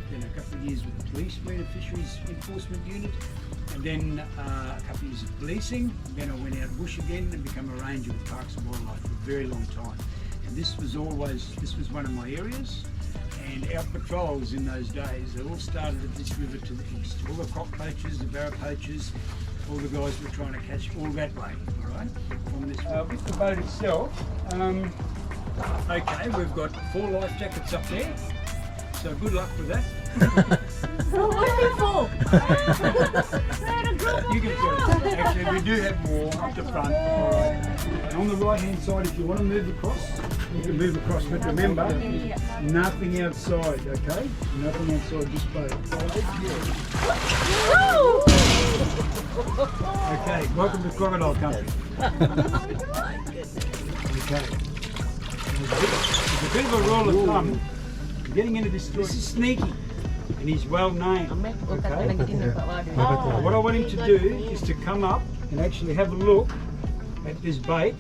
Then a couple of years with the police marine fisheries enforcement unit, and then a couple of years of policing. Then I went out bush again and became a ranger with Parks and Wildlife for a very long time. And this was one of my areas. And our patrols in those days, they all started at this river to the east. All the croc poachers, the barra poachers, all the guys were trying to catch all that way, all right, from this with the boat itself. Okay, we've got 4 life jackets up there. So good luck with that. What are they for? You can see it. Actually, we do have more up the front. All right. And on the right hand side, if you want to move across, you can move across. But remember, nothing outside, okay? Nothing outside this boat. Okay, welcome to crocodile country. Okay. It's a bit of a rule of thumb. Getting into this is Sneaky, and he's well named. Okay? What I want him to do is to come up and actually have a look at this bait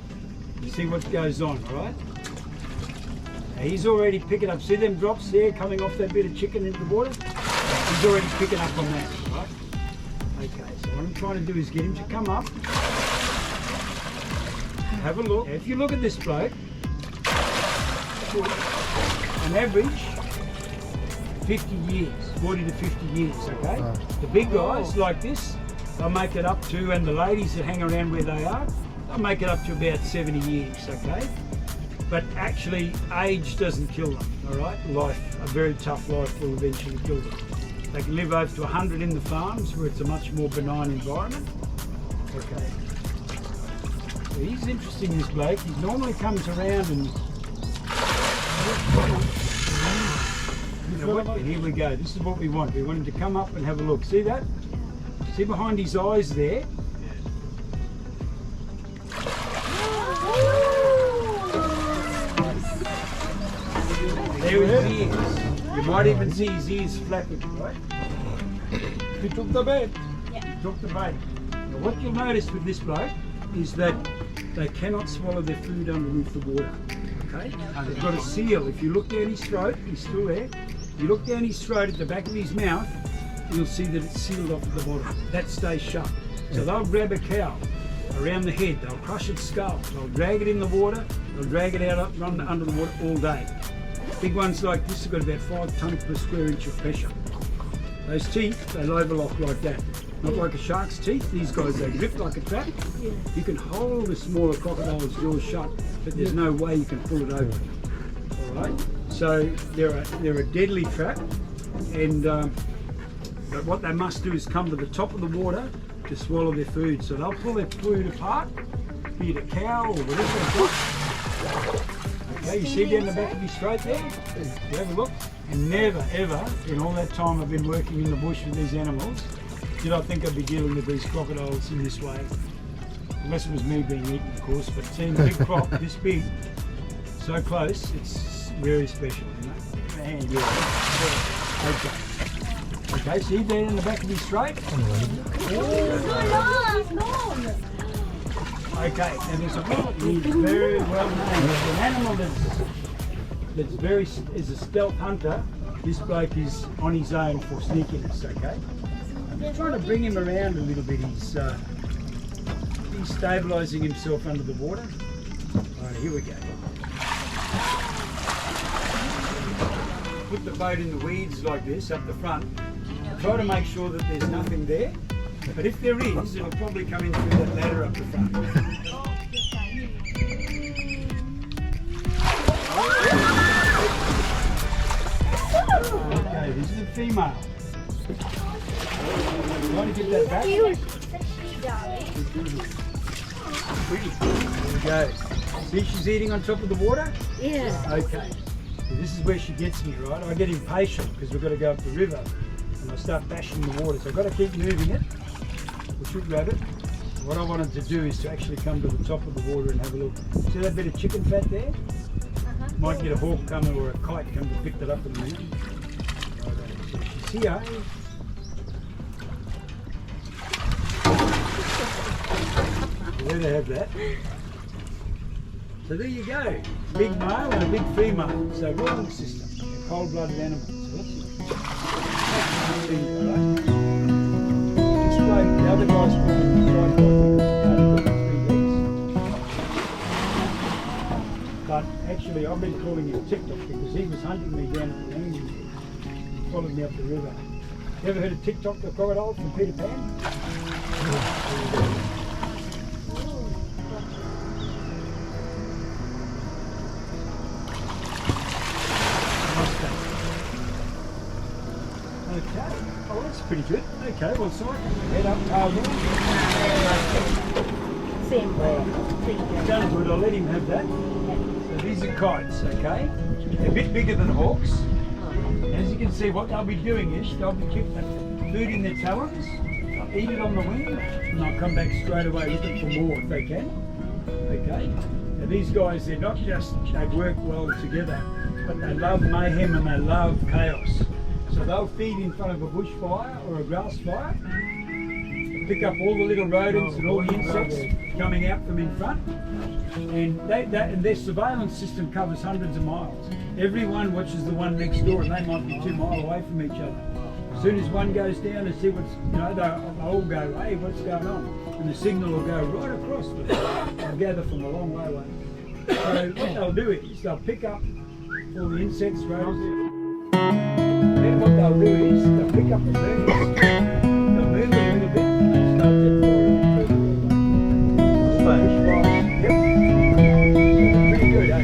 and see what goes on, alright? He's already picking up, see them drops there coming off that bit of chicken into the water? He's already picking up on that, right? Okay, so what I'm trying to do is get him to come up, have a look. If you look at this bloke, on average, 50 years, 40 to 50 years, okay? The big guys like this, they'll make it up to, and the ladies that hang around where they are, they'll make it up to about 70 years, okay? But actually, age doesn't kill them, all right? Life, a very tough life will eventually kill them. They can live over to 100 in the farms where it's a much more benign environment, okay? So he's interesting, this bloke. He normally comes around and here we go. This is what we want. We want him to come up and have a look. See that? See behind his eyes there? There his ears. You might even see his ears flapping, right? He took the bait. Yeah. He took the bait. Now what you'll notice with this bloke is that they cannot swallow their food underneath the water. Okay? They've got a seal. If you look down his throat, he's still there. You look down his throat at the back of his mouth, you'll see that it's sealed off at the bottom. That stays shut. So they'll grab a cow around the head, they'll crush its skull, they'll drag it in the water, they'll drag it out, run under the water all day. Big ones like this have got about 5 tonnes per square inch of pressure. Those teeth, they overlock like that. Not like a shark's teeth, these guys, they grip like a trap. You can hold a smaller crocodile's jaws shut, but there's no way you can pull it open. All right? So they're a deadly trap, and but what they must do is come to the top of the water to swallow their food. So they'll pull their food apart, be it a cow or whatever they've got. Okay, you see down the back of his throat there? You have a look. And never ever, in all that time I've been working in the bush with these animals, did I think I'd be dealing with these crocodiles in this way. Unless it was me being eaten, of course, but seeing a big croc this big, so close, it's very special, you know. And okay, see there in the back of his throat? Okay, and there's a he's very well named. It's an animal that's is a stealth hunter. This bloke is on his own for sneakiness, okay? I'm just trying to bring him around a little bit. He's stabilising himself under the water. Alright, here we go. Put the boat in the weeds like this up the front. Try to make sure that there's nothing there. But if there is, it'll probably come in through that ladder up the front. Okay, this is a female. Trying to get that back. Pretty. There we go. See, she's eating on top of the water? Yeah. Okay. So this is where she gets me, right? I get impatient because we've got to go up the river and I start bashing the water. So I've got to keep moving it. We should grab it. What I wanted to do is to actually come to the top of the water and have a look. See that bit of chicken fat there? Might get a hawk coming or a kite come to pick that up in a minute. So she's here. There they have that. So there you go. Big male and a big female. So royal system, a cold-blooded animal. So let's see. This bloke, the other guy's put on the tripod because he's only got 3 legs. But actually, I've been calling him TikTok because he was hunting me down at the landing there. He followed me up the river. You ever heard of TikTok, the crocodile from Peter Pan? Okay, oh that's pretty good. Okay, well side, head up, tail down. Same way. Done good, I'll let him have that. So these are kites, okay? They're a bit bigger than hawks. As you can see, what they'll be doing is they'll be keeping food in their talons, they'll eat it on the wing, and they'll come back straight away looking for more if they can. Okay? Now these guys, they're not just, they work well together, but they love mayhem and they love chaos. So they'll feed in front of a bushfire or a grass fire, pick up all the little rodents and all the insects coming out from in front, and their surveillance system covers hundreds of miles. Everyone watches the one next door, and they might be 2 miles away from each other. As soon as one goes down and see what's, they'll all go, hey, what's going on? And the signal will go right across them. They'll gather from a long way away. So what they'll do is they'll pick up all the insects, rodents. Then what they'll do is they'll pick up the birds, they'll move it a little bit, and they'll start that flying further away. Yep. Pretty good, eh?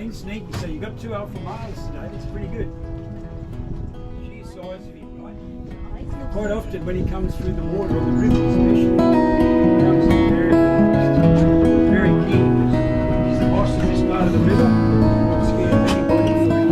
Sneaky, so you got 2 alpha males today, that's pretty good. Sheer size of him, right? Quite often when he comes through the water on the river especially, he comes in very keen. He's the boss of this part of the river, not scared of anybody for him.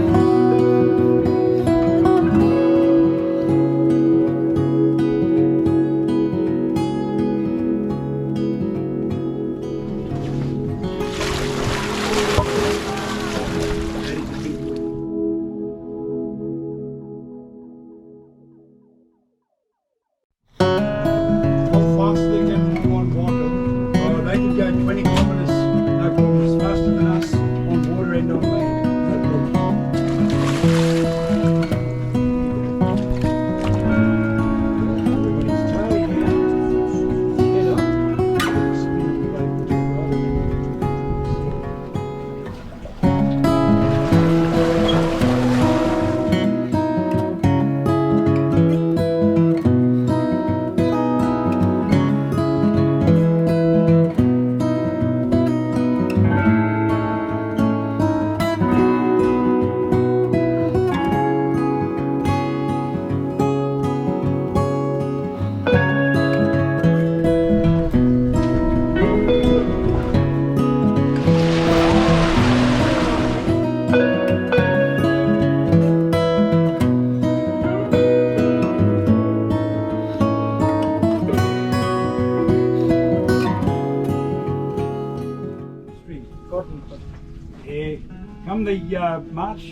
Come the March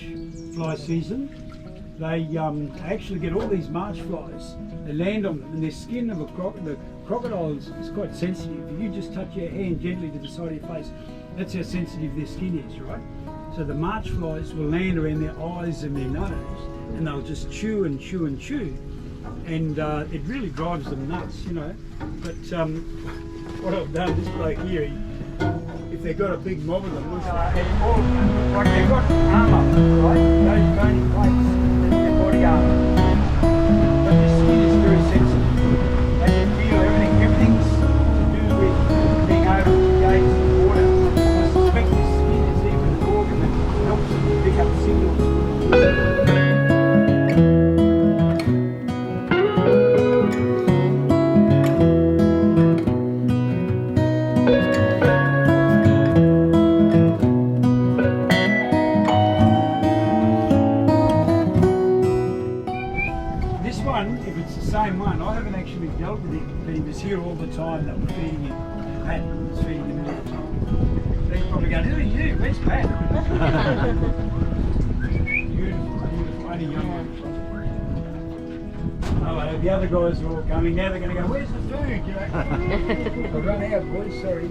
fly season, they actually get all these March flies. They land on them, and their skin of the crocodile is quite sensitive. If you just touch your hand gently to the side of your face, that's how sensitive their skin is, right? So the March flies will land around their eyes and their nose, and they'll just chew and chew and chew, and it really drives them nuts, you know. But what I've done, this bloke here, if they've got a big mob of them. And all, like they've got armour, right? Those bony plates, their body armour. But the skin is very sensitive. They can feel everything. Everything's to do with being able to engage the water. I suspect the skin is even an organ that helps them to pick up signals. If it's the same one, I haven't actually dealt with him, but he was here all the time that we're feeding him. Pat was feeding him all the time. But he's probably going, who are you? Where's Pat? Beautiful, beautiful, only young one. Oh, the other guys are all coming. Now they're going to go, where's the food? You know? I've run out, boys, sorry.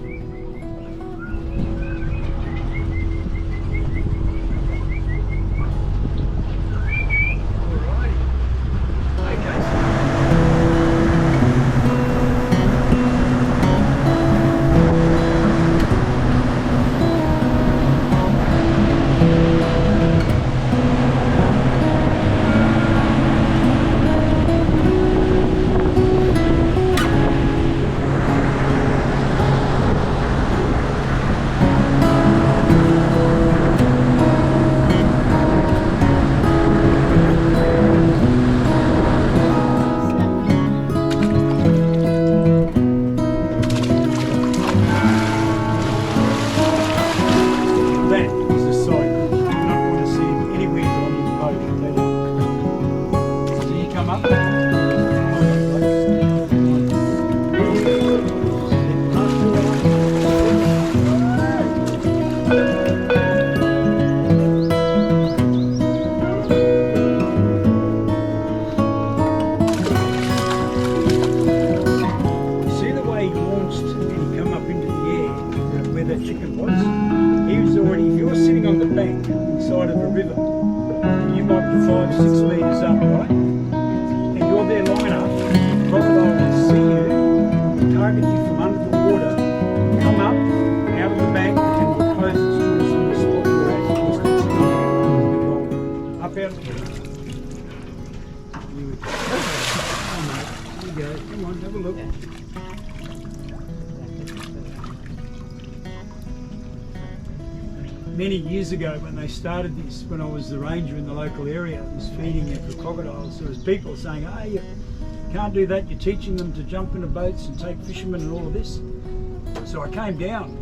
Side of a river, and you might be 5-6 metres up, right? And you're there long enough, the crocodile will see you, target you from under the water, come up out of the bank, and will close its jaws on the spot where it's distance up out of the water. Here we go. Come on, have a look. Many years ago when they started this, when I was the ranger in the local area, I was feeding it for crocodiles. There was people saying, hey, you can't do that, you're teaching them to jump into boats and take fishermen and all of this. So I came down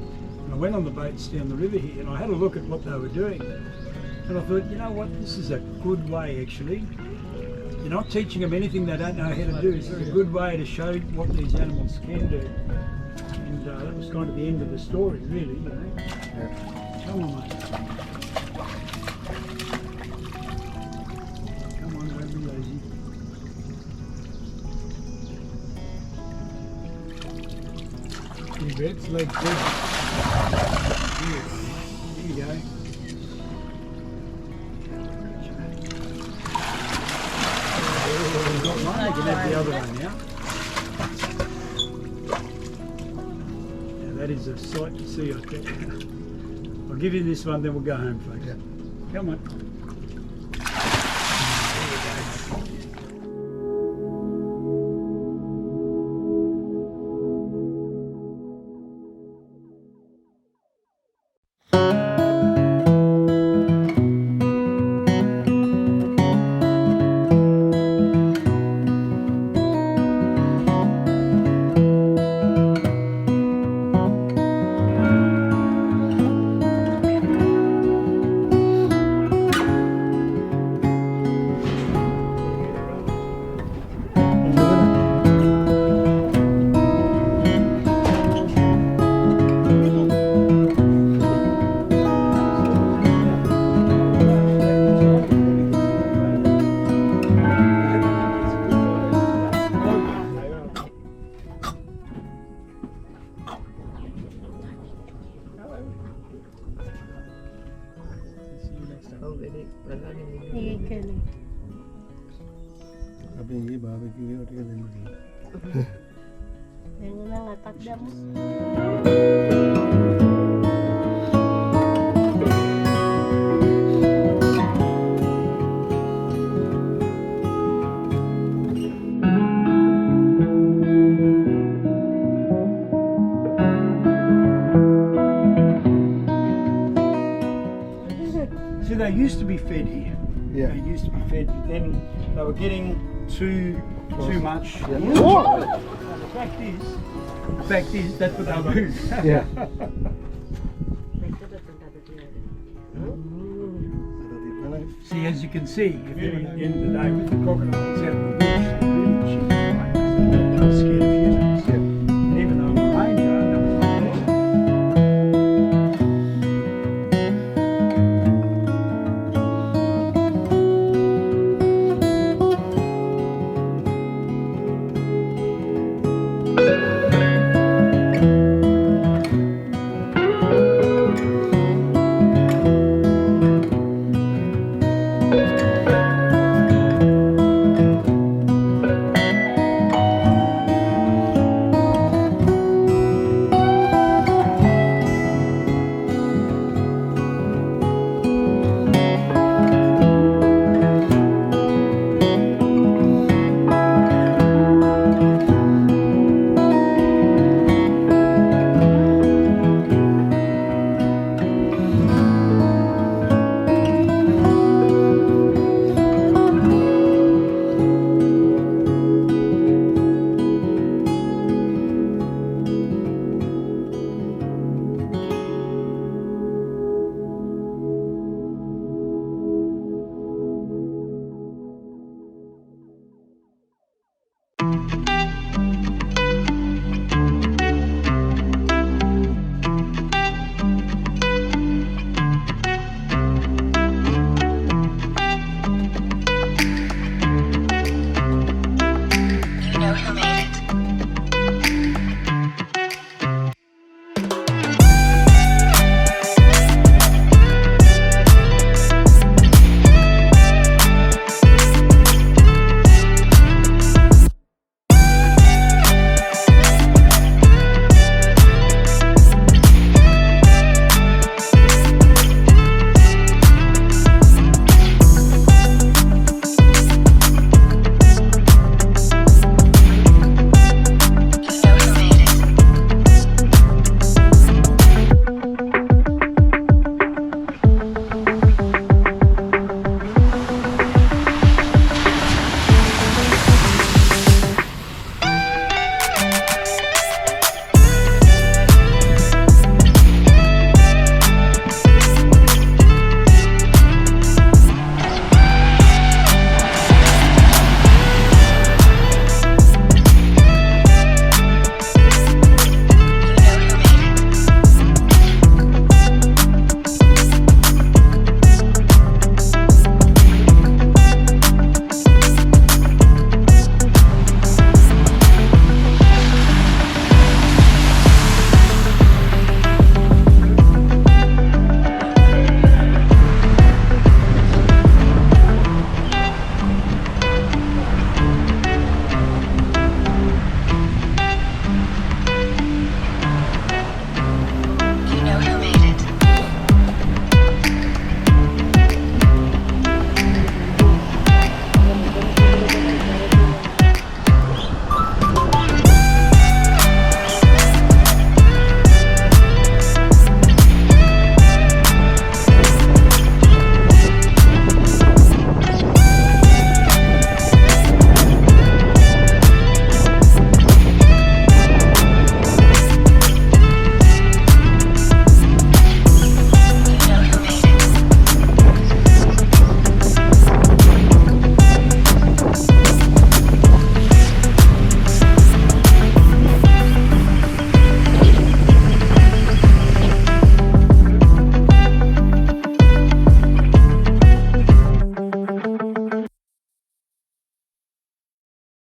and I went on the boats down the river here and I had a look at what they were doing. And I thought, you know what, this is a good way actually. You're not teaching them anything they don't know how to do. This is a good way to show what these animals can do. And that was kind of the end of the story, really, you know. Yeah. Come on, mate. Come on, don't be lazy. Your bed's legs good. Here you go. We've got one, we can have the other one now. Now that is a sight to see, I think. I'll give you this one, then we'll go home, folks. Yeah. Come on. Sabi niya, barbecue yun, tingnan mo din. Yan na nga, takda mo. See, they used to be fed here. Yeah. They used to be fed, but then they were getting too much. Yeah. And the fact is, that's what they'll do. Yeah. See, as you can see, if they're at the end of the day with the crocodiles out in the bush, they're really cheap, right? Because they're scared